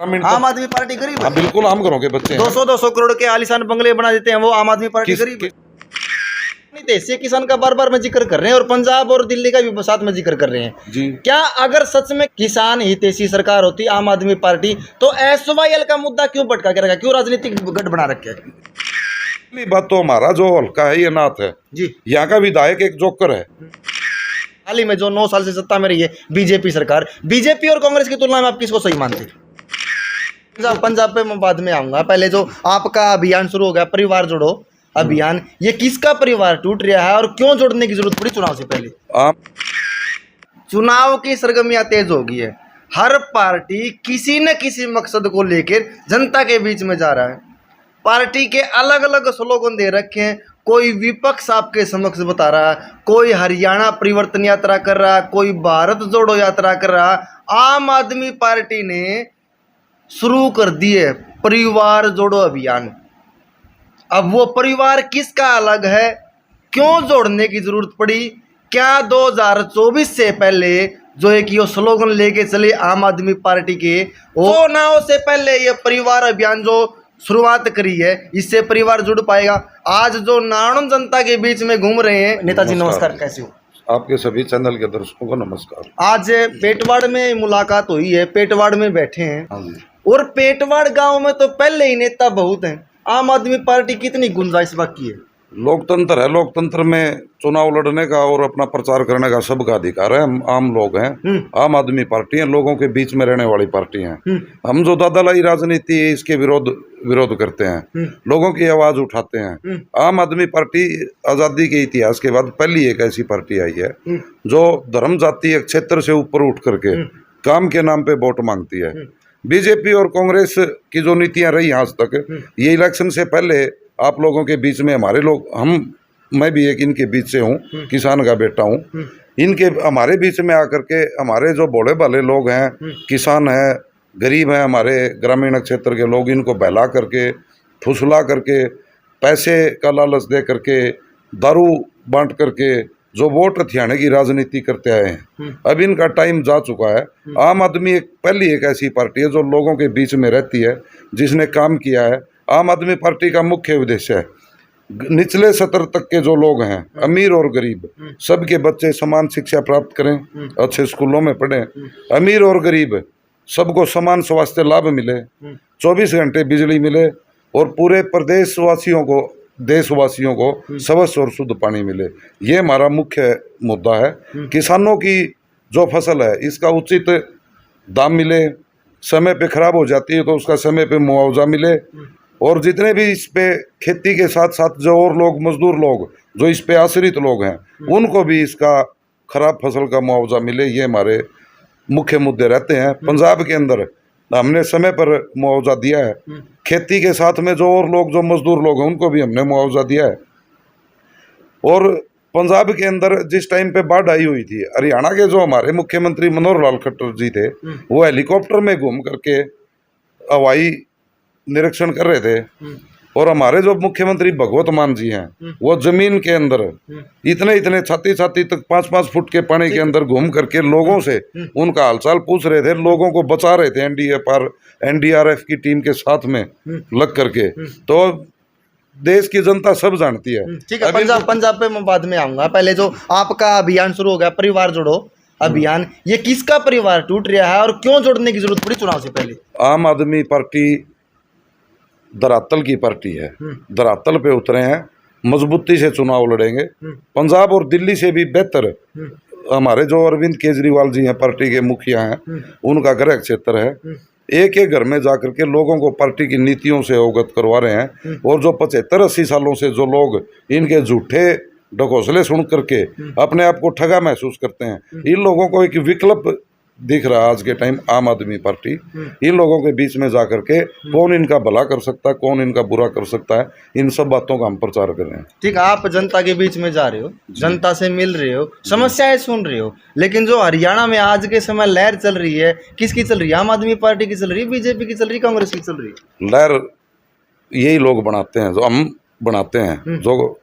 आम आदमी पार्टी गरीब है। हाँ बिल्कुल, आम घरों के बच्चे हैं। 200 करोड़ के आलीशान बंगले बना देते हैं, वो आम आदमी पार्टी गरीब है। नहीं, देशी किसान का बार बार में जिक्र कर रहे हैं और पंजाब और दिल्ली का भी साथ में जिक्र कर रहे हैं जी। क्या अगर सच में किसान हितैषी सरकार होती आम आदमी पार्टी, तो SYL का मुद्दा क्यों भटका के रखा, क्यों राजनीतिक गठ बना रखे है? पहली बात तो हमारा जो हल्का है ये नाथ है जी, यहाँ का विधायक एक जोकर है। हाल ही में जो 9 साल से सत्ता में रही है बीजेपी सरकार, बीजेपी और कांग्रेस की तुलना में आप किसको सही मानते हैं? पंजाब पे मैं बाद में आऊंगा, पहले जो आपका अभियान शुरू हो गया परिवार जोड़ो अभियान, ये किसका परिवार टूट रहा है और क्यों जोड़ने की जरूरत पड़ी चुनाव से पहले? चुनाव की सरगर्मियां तेज हो गई है, हर पार्टी किसी न किसी मकसद को लेकर जनता के बीच में जा रहा है। पार्टी के अलग अलग स्लोगन दे रखे हैं, कोई विपक्ष आपके समक्ष बता रहा है, कोई हरियाणा परिवर्तन यात्रा कर रहा है, कोई भारत जोड़ो यात्रा कर रहा है। आम आदमी पार्टी ने शुरू कर दिए परिवार जोड़ो अभियान। अब वो परिवार किसका अलग है, क्यों जोड़ने की जरूरत पड़ी? क्या 2024 से पहले जो एक ये स्लोगन लेके चले आम आदमी पार्टी के, वो चुनाव से पहले ये परिवार अभियान जो शुरुआत करी है, इससे परिवार जुड़ पाएगा? आज जो नानम जनता के बीच में घूम रहे हैं, नेताजी नमस्कार, कैसे हो? आपके सभी चैनल के दर्शकों को नमस्कार। आज पेटवाड़ में मुलाकात हुई है, पेटवाड़ में बैठे हैं। हाँ जी। और पेटवाड़ गांव में तो पहले ही नेता बहुत हैं, आम आदमी पार्टी कितनी गुंजाइश बाकी है? लोकतंत्र है, लोकतंत्र में चुनाव लड़ने का और अपना प्रचार करने का सबका अधिकार है। हम आम लोग हैं, आम आदमी पार्टी है, लोगों के बीच में रहने वाली पार्टी है। हम जो दादालाई राजनीति है इसके विरोध करते हैं, लोगों की आवाज उठाते हैं। आम आदमी पार्टी आजादी के इतिहास के बाद पहली एक ऐसी पार्टी आई है जो धर्म जातीय क्षेत्र से ऊपर उठ करके काम के नाम पे वोट मांगती है। बीजेपी और कांग्रेस की जो नीतियां रही आज तक, ये इलेक्शन से पहले आप लोगों के बीच में हमारे लोग, मैं भी एक इनके बीच से हूँ, किसान का बेटा हूँ, इनके हमारे बीच में आकर के हमारे जो भोले भाले लोग हैं, किसान हैं, गरीब हैं, हमारे ग्रामीण क्षेत्र के लोग, इनको बहला करके फुसला करके पैसे का लालच दे करके दारू बांट करके जो वोट हथियाने की राजनीति करते आए हैं, अब इनका टाइम जा चुका है। आम आदमी पहली एक ऐसी पार्टी है जो लोगों के बीच में रहती है, जिसने काम किया है। आम आदमी पार्टी का मुख्य उद्देश्य है निचले स्तर तक के जो लोग हैं, अमीर और गरीब, सबके बच्चे समान शिक्षा प्राप्त करें, अच्छे स्कूलों में पढ़ें। अमीर और गरीब सबको समान स्वास्थ्य लाभ मिले, 24 घंटे बिजली मिले और पूरे प्रदेशवासियों को, देशवासियों को स्वच्छ और शुद्ध पानी मिले। ये हमारा मुख्य मुद्दा है। किसानों की जो फसल है इसका उचित दाम मिले, समय पे खराब हो जाती है तो उसका समय पे मुआवजा मिले, और जितने भी इस पे खेती के साथ साथ जो और लोग, मजदूर लोग जो इस पे आश्रित लोग हैं, उनको भी इसका खराब फसल का मुआवजा मिले। ये हमारे मुख्य मुद्दे रहते हैं। पंजाब के अंदर हमने समय पर मुआवजा दिया है, खेती के साथ में जो और लोग, जो मजदूर लोग हैं, उनको भी हमने मुआवजा दिया है। और पंजाब के अंदर जिस टाइम पे बाढ़ आई हुई थी, हरियाणा के जो हमारे मुख्यमंत्री मनोहर लाल खट्टर जी थे, वो हेलीकॉप्टर में घूम करके हवाई निरीक्षण कर रहे थे, और हमारे जो मुख्यमंत्री भगवत मान जी हैं, वो जमीन के अंदर इतने छाती तक 5-5 फुट के पानी के अंदर घूम करके लोगों से उनका हालचाल पूछ रहे थे, लोगों को बचा रहे थे NDRF की टीम के साथ में लग करके। तो देश की जनता सब जानती है। ठीक है, पंजाब पे मैं बाद में आऊंगा, पहले जो आपका अभियान शुरू हो गया परिवार जोड़ो अभियान, ये किसका परिवार टूट रहा है और क्यों जोड़ने की जरूरत पड़ी चुनाव से पहले? आम आदमी पार्टी धरातल की पार्टी है, धरातल पे उतरे हैं, मजबूती से चुनाव लड़ेंगे। पंजाब और दिल्ली से भी बेहतर हमारे जो अरविंद केजरीवाल जी हैं, पार्टी के मुखिया हैं, उनका गृह क्षेत्र है। एक एक घर में जाकर के लोगों को पार्टी की नीतियों से अवगत करवा रहे हैं, और जो 75-80 सालों से जो लोग इनके झूठे ढकोसले सुन करके अपने आप को ठगा महसूस करते हैं, इन लोगों को एक विकल्प दिख रहा है आज के टाइम आम आदमी पार्टी। इन लोगों के बीच में जाकर के कौन इनका भला कर सकता है, कौन इनका बुरा कर सकता है, इन सब बातों का हम प्रचार कर रहे हैं। ठीक है, आप जनता के बीच में जा रहे हो, जनता से मिल रहे हो, समस्याएं सुन रहे हो, लेकिन जो हरियाणा में आज के समय लहर चल रही है, किसकी चल रही है? आम आदमी पार्टी की चल रही है, बीजेपी की चल रही है, कांग्रेस की चल रही है? लहर यही लोग बनाते हैं, जो हम बनाते हैं, जो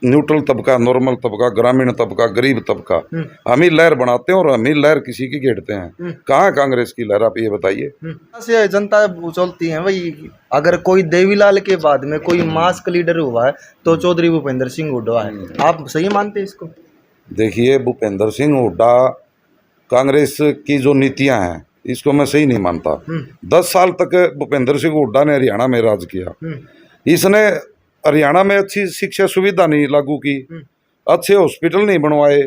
न्यूट्रल तबका, नॉर्मल तबका, ग्रामीण तबका, गरीब तबका, हम ही लहर बनाते हैं और हम ही लहर किसी की घेरते हैं। कहाँ कांग्रेस की लहर, आप ये बताइए। से जनता चलती है भाई। अगर कोई देवीलाल के बाद में कोई मास्क लीडर हुआ है तो चौधरी भूपेंद्र सिंह हुड्डा है। आप सही मानते हैं इसको? देखिए, भूपेंद्र सिंह हुड्डा, कांग्रेस की जो नीतियां हैं इसको मैं सही नहीं मानता। 10 साल तक भूपेंद्र सिंह हुड्डा ने हरियाणा में राज किया। इसने हरियाणा में अच्छी शिक्षा सुविधा नहीं लागू की, अच्छे हॉस्पिटल नहीं बनवाए,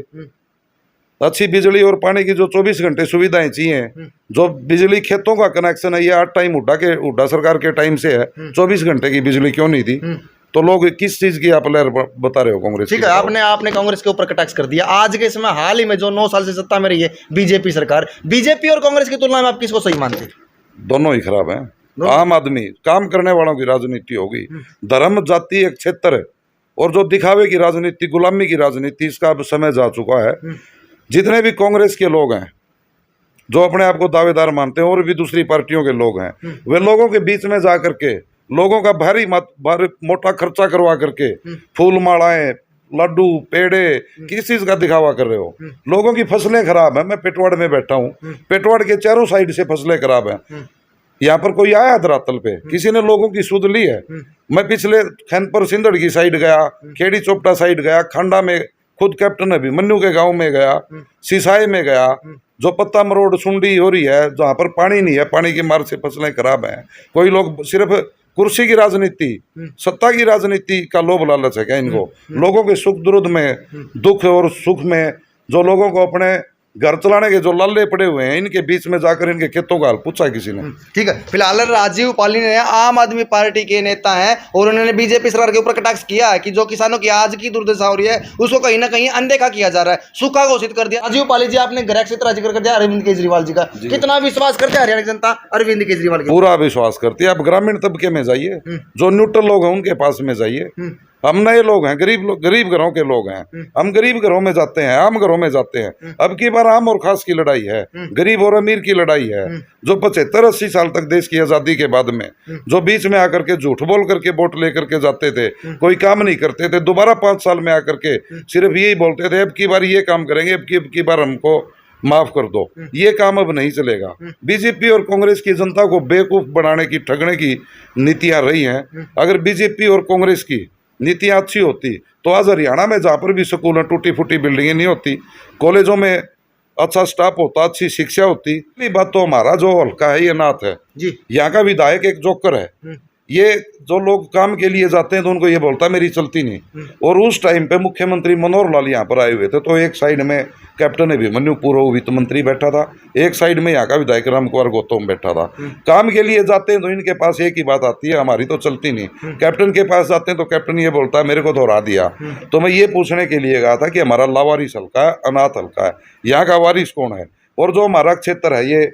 अच्छी बिजली और पानी की जो 24 घंटे सुविधाएं चाहिए, जो बिजली खेतों का कनेक्शन है ये 8 टाइम हुड्डा सरकार के टाइम से है, 24 घंटे की बिजली क्यों नहीं दी? तो लोग किस चीज की आप लहर बता रहे हो कांग्रेस? ठीक है, आपने कांग्रेस के ऊपर कटाक्ष कर दिया। आज के समय हाल ही में जो 9 साल से सत्ता में रही है बीजेपी सरकार, बीजेपी और कांग्रेस की तुलना में आप किसको सही मानते हैं? दोनों ही खराब हैं। आम आदमी, काम करने वालों की राजनीति होगी, धर्म, जाति, एक क्षेत्र और जो दिखावे की राजनीति, गुलामी की राजनीति, इसका अब समय जा चुका है। जितने भी कांग्रेस के लोग हैं जो अपने आप को दावेदार मानते हैं और भी दूसरी पार्टियों के लोग हैं, वे लोगों के बीच में जा करके लोगों का भारी मोटा खर्चा करवा करके फूल मालाएं, लड्डू, पेड़े, किस चीज का दिखावा कर रहे हो? लोगों की फसलें खराब है। मैं पेटवाड़ में बैठा हूँ, पेटवाड़ के चारों साइड से फसलें खराब है। यहाँ पर कोई आया धरातल पे, किसी ने लोगों की सुध ली है? मैं पिछले खैनपुर सिंधड़ की साइड गया, खेड़ी चोपटा साइड गया, खंडा में खुद कैप्टन अभिमन्यु के गांव में गया, सिसाई में गया, जो पत्ता मरोड़ सुंडी हो रही है, जहाँ पर पानी नहीं है, पानी की मार से फसलें खराब हैं। कोई लोग सिर्फ कुर्सी की राजनीति, सत्ता की राजनीति का लोभ लालच है क्या इनको? लोगों के सुख दुर्द में, दुख और सुख में जो लोगों को अपने घर चलाने के जो लाले पड़े हुए हैं, इनके बीच में जाकर इनके खेतों का हाल पूछा किसी ने? ठीक है, फिलहाल राजीव पाली ने आम आदमी पार्टी के नेता हैं और उन्होंने बीजेपी सरकार के ऊपर कटाक्ष किया है कि जो किसानों की आज की दुर्दशा हो रही है उसको कहीं ना कहीं अनदेखा किया जा रहा है, सूखा घोषित कर दिया। राजीव पाली जी, आपने ग्रह क्षेत्र जिक्र कर दिया अरविंद केजरीवाल जी का, कितना विश्वास करते हैं हरियाणा की जनता अरविंद केजरीवाल की? पूरा विश्वास करती है। आप ग्रामीण तबके में जाइए, जो न्यूट्रल लोग हैं उनके पास में जाइए। हम नए लोग हैं, गरीब घरों के लोग हैं, हम गरीब घरों में जाते हैं, आम घरों में जाते हैं। अब की बार आम और खास की लड़ाई है, गरीब और अमीर की लड़ाई है। जो 75-80 साल तक देश की आजादी के बाद में जो बीच में आकर के झूठ बोल करके वोट लेकर के जाते थे, कोई काम नहीं करते थे, दोबारा 5 साल में आकर के सिर्फ यही बोलते थे अब की बार ये काम करेंगे, अब की बार हमको माफ कर दो, ये काम अब नहीं चलेगा। बीजेपी और कांग्रेस की जनता को बेवकूफ बनाने की, ठगने की नीतियां रही हैं। अगर बीजेपी और कांग्रेस की नीतियां अच्छी होती तो आज हरियाणा में जहाँ पर भी स्कूल में टूटी फूटी बिल्डिंगें नहीं होती, कॉलेजों में अच्छा स्टाफ होता, अच्छी शिक्षा होती। पहली बात तो हमारा जो हल्का है ये नाथ है जी, यहाँ का विधायक एक जोकर है। ये जो लोग काम के लिए जाते हैं तो उनको ये बोलता मेरी चलती नहीं। और उस टाइम पे मुख्यमंत्री मनोहर लाल यहाँ पर आए हुए थे, तो एक साइड में कैप्टन अभिमन्यु पूर्व वित्त मंत्री बैठा था, एक साइड में यहाँ का विधायक राम कुमार गौतम बैठा था। काम के लिए जाते हैं तो इनके पास एक ही बात आती है, हमारी तो चलती नहीं। कैप्टन के पास जाते हैं तो कैप्टन ये बोलता है मेरे को दोहरा दिया। तो मैं ये पूछने के लिए गया था कि हमारा लावारिस हल्का है, अनाथ हल्का है, यहाँ का वारिस कौन है? और जो हमारा क्षेत्र है ये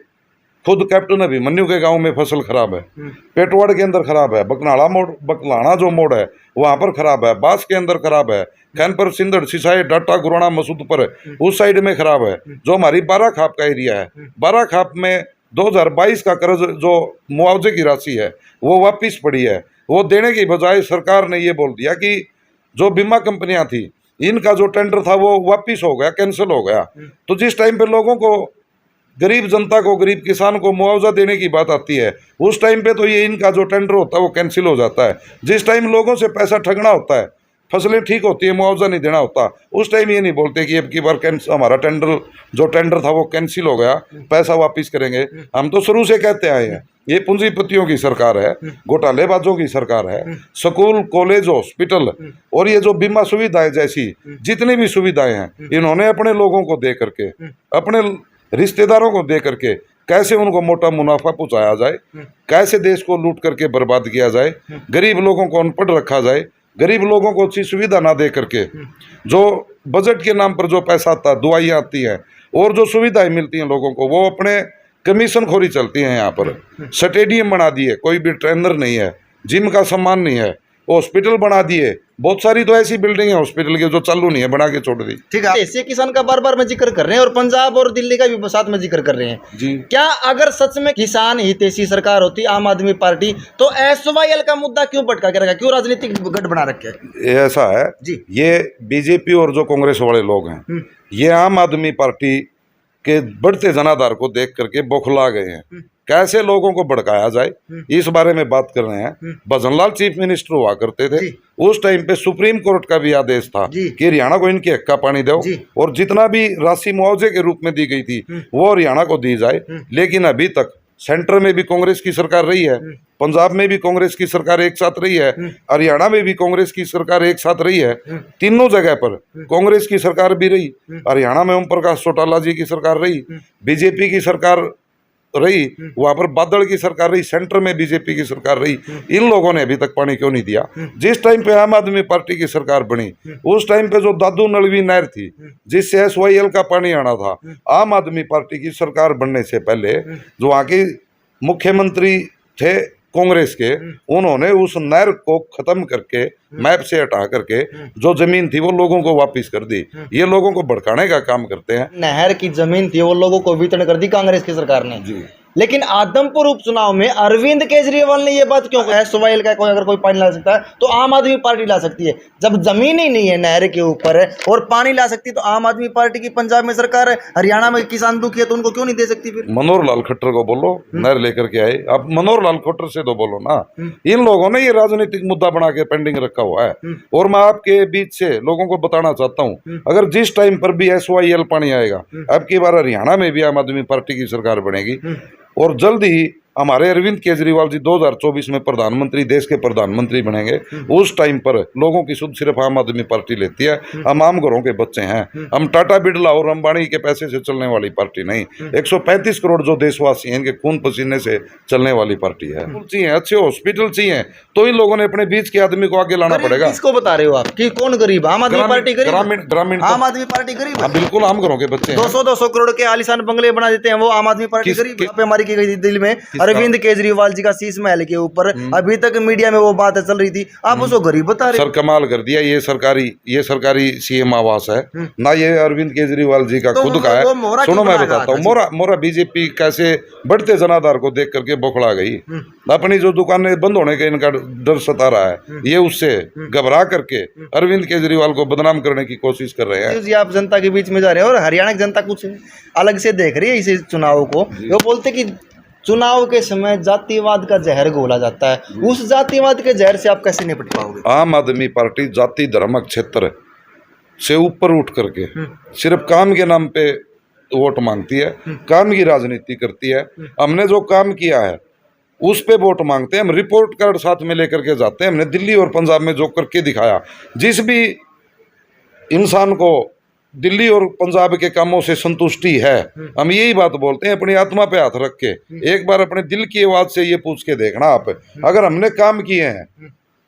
खुद कैप्टन अभिमन्यु के गांव में फसल खराब है, पेटवाड़ के अंदर खराब है, बकलाना जो मोड़ है वहां पर खराब है, बास के अंदर खराब है, खैनपुर सिंधड़ सिसाई डाटा गुराना मसूद पर उस साइड में खराब है। जो हमारी 12 खाप का एरिया है, 12 खाप में 2022 का कर्ज जो मुआवजे की राशि है वो वापिस पड़ी है। वो देने की बजाय सरकार ने ये बोल दिया कि जो बीमा कंपनियां थी इनका जो टेंडर था वो वापिस हो गया, कैंसिल हो गया। तो जिस टाइम पे लोगों को, गरीब जनता को, गरीब किसान को मुआवजा देने की बात आती है, उस टाइम पे तो ये इनका जो टेंडर होता है वो कैंसिल हो जाता है। जिस टाइम लोगों से पैसा ठगना होता है, फसलें ठीक होती है, मुआवजा नहीं देना होता, उस टाइम ये नहीं बोलते कि अब की बार हमारा टेंडर था वो कैंसिल हो गया, पैसा वापिस करेंगे। हम तो शुरू से कहते आए हैं ये पूंजीपतियों की सरकार है, घोटालेबाजों की सरकार है। स्कूल, कॉलेज, हॉस्पिटल और ये जो बीमा सुविधाएं जैसी जितनी भी सुविधाएं हैं इन्होंने अपने लोगों को दे करके, अपने रिश्तेदारों को दे करके कैसे उनको मोटा मुनाफा पहुंचाया जाए, कैसे देश को लूट करके बर्बाद किया जाए, गरीब लोगों को अनपढ़ रखा जाए, गरीब लोगों को अच्छी सुविधा ना दे करके जो बजट के नाम पर जो पैसा आता है, दवाइयाँ आती हैं और जो सुविधाएं मिलती हैं लोगों को, वो अपने कमीशन खोरी चलती हैं। यहाँ पर स्टेडियम बना दिए, कोई भी ट्रेनर नहीं है, जिम का सामान नहीं है, हॉस्पिटल बना दिए, बहुत सारी तो ऐसी बिल्डिंग है हॉस्पिटल की जो चालू नहीं है, बना के छोड़ दी। ठीक है, एशिया किसान का बार बार में जिक्र कर रहे हैं और पंजाब और दिल्ली का भी साथ में जिक्र कर रहे हैं जी। क्या अगर सच में किसान हितैषी सरकार होती आम आदमी पार्टी, तो एसवाईएल का मुद्दा क्यों भटका के रखा, क्यों राजनीतिक गठ बना रखे है? ये ऐसा है जी। ये बीजेपी और जो कांग्रेस वाले लोग हैं, ये आम आदमी पार्टी के बढ़ते जनाधार को देख करके बौखला गए हैं। कैसे लोगों को भड़काया जाए इस बारे में बात कर रहे हैं। भजनलाल चीफ मिनिस्टर हुआ करते थे, उस टाइम पे सुप्रीम कोर्ट का भी आदेश था कि हरियाणा को इनके हक का पानी दो और जितना भी राशि मुआवजे के रूप में दी गई थी वो हरियाणा को दी जाए। लेकिन अभी तक सेंटर में भी कांग्रेस की सरकार रही है, पंजाब में भी कांग्रेस की सरकार एक साथ रही है, हरियाणा में भी कांग्रेस की सरकार एक साथ रही है। तीनों जगह पर कांग्रेस की सरकार भी रही, हरियाणा में ओम प्रकाश चौटाला जी की सरकार रही, बीजेपी की सरकार रही, वहां पर बादल की सरकार रही, सेंटर में बीजेपी की सरकार रही। इन लोगों ने अभी तक पानी क्यों नहीं दिया? जिस टाइम पे आम आदमी पार्टी की सरकार बनी उस टाइम पे जो दादू नलवी नहर थी जिससे एसवाईएल का पानी आना था, आम आदमी पार्टी की सरकार बनने से पहले जो वहां के मुख्यमंत्री थे कांग्रेस के, उन्होंने उस नहर को खत्म करके मैप से हटा करके जो जमीन थी वो लोगों को वापस कर दी। ये लोगों को भड़काने का काम करते हैं। नहर की जमीन थी वो लोगों को वितरण कर दी कांग्रेस की सरकार ने जी। लेकिन आदमपुर उपचुनाव में अरविंद केजरीवाल ने ये बात क्यों कहा एसवाईएल का कोई अगर कोई पानी ला सकता है तो आम आदमी पार्टी ला सकती है? जब जमीन ही नहीं है नहर के ऊपर है और पानी ला सकती है तो आम आदमी पार्टी की पंजाब में सरकार है, हरियाणा में किसान दुखी है तो उनको क्यों नहीं दे सकती? फिर मनोहर लाल खट्टर को बोलो नहर लेकर के आए, अब मनोहर लाल खट्टर से तो बोलो ना। इन लोगों ने ये राजनीतिक मुद्दा बना के पेंडिंग रखा हुआ है। और मैं आपके बीच से लोगों को बताना चाहता हूँ, अगर जिस टाइम पर भी एसवाईएल पानी आएगा, अब की बार हरियाणा में भी आम आदमी पार्टी की सरकार बनेगी और जल्द ही हमारे अरविंद केजरीवाल जी 2024 में प्रधानमंत्री, देश के प्रधानमंत्री बनेंगे। उस टाइम पर लोगों की सुध सिर्फ आम आदमी पार्टी लेती है। हम आम घरों के बच्चे हैं, हम टाटा बिरला और अंबानी के पैसे से चलने वाली पार्टी नहीं। 135 करोड़ जो देशवासी हैं इनके खून पसीने से चलने वाली पार्टी है। चाहिए अच्छे हॉस्पिटल चाहिए तो इन लोगों ने अपने बीच के आदमी को आगे लाना पड़ेगा। किसको बता रहे हो आप कि कौन गरीब? आम आदमी पार्टी गरीब? ग्रामीण आम आदमी पार्टी गरीब? हाँ बिल्कुल, आम घरों के बच्चे 200 करोड़ के आलिशान बंगले बना देते हैं वो आम आदमी पार्टी गरीब? यहाँ पे हमारी की गई दिल्ली में अरविंद केजरीवाल जी का शीश महल के ऊपर अभी तक मीडिया में वो बात चल रही थी, आप उसको गरीब बता रहे? सर कमाल कर दिया, ये सरकारी सीएम आवास है ना, ये अरविंद केजरीवाल जी का तो खुद का है। सुनो मैं बताता हूँ, मोरा बीजेपी कैसे बढ़ते जनाधार को देख करके बौखला गई। अपनी जो दुकानें बंद होने का इनका डर सता रहा है, ये उससे घबरा करके अरविंद केजरीवाल को बदनाम करने की कोशिश कर रहे हैं। आप जनता के बीच में जा रहे हैं और हरियाणा की जनता कुछ अलग से देख रही है इस चुनाव को। वो बोलते कि चुनाव के समय जातिवाद का जहर घोला जाता है, उस जातिवाद के जहर से आप कैसे निपट पाओगे? आम आदमी पार्टी जाति धर्म क्षेत्र से ऊपर उठ करके सिर्फ काम के नाम पे वोट मांगती है, काम की राजनीति करती है। हमने जो काम किया है उस पे वोट मांगते हैं, हम रिपोर्ट कार्ड साथ में लेकर के जाते हैं। हमने दिल्ली और पंजाब में जो करके दिखाया, जिस भी इंसान को दिल्ली और पंजाब के कामों से संतुष्टि है, हम यही बात बोलते हैं, अपनी आत्मा पे हाथ रख के एक बार अपने दिल की आवाज से ये पूछ के देखना आप, अगर हमने काम किए हैं,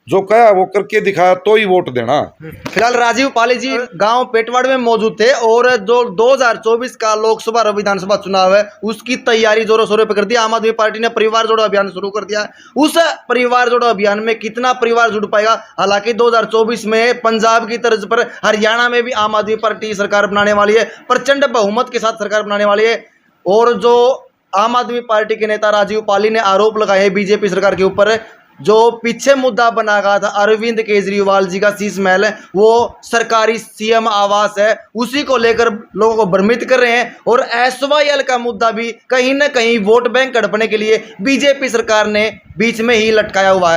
जो कहा वो करके दिखाया तो ही वोट देना। फिलहाल राजीव पाली जी गांव पेटवाड़ में मौजूद थे और जो 2024 का लोकसभा और विधानसभा चुनाव है उसकी तैयारी जोरों शोरों पे कर दी। आम आदमी पार्टी ने परिवार जोड़ो अभियान शुरू कर दिया। उस परिवार जोड़ो अभियान में कितना परिवार जुड़ पाएगा? हालांकि 2024 में पंजाब की तर्ज पर हरियाणा में भी आम आदमी पार्टी सरकार बनाने वाली है, प्रचंड बहुमत के साथ सरकार बनाने वाली है। और जो आम आदमी पार्टी के नेता राजीव पाली ने आरोप लगाए हैं बीजेपी सरकार के ऊपर, जो पीछे मुद्दा बना गया था अरविंद केजरीवाल जी का शीश महल है, वो सरकारी सीएम आवास है, उसी को लेकर लोगों को भ्रमित कर रहे हैं। और एसवाईएल का मुद्दा भी कहीं ना कहीं वोट बैंक हड़पने के लिए बीजेपी सरकार ने बीच में ही लटकाया हुआ है।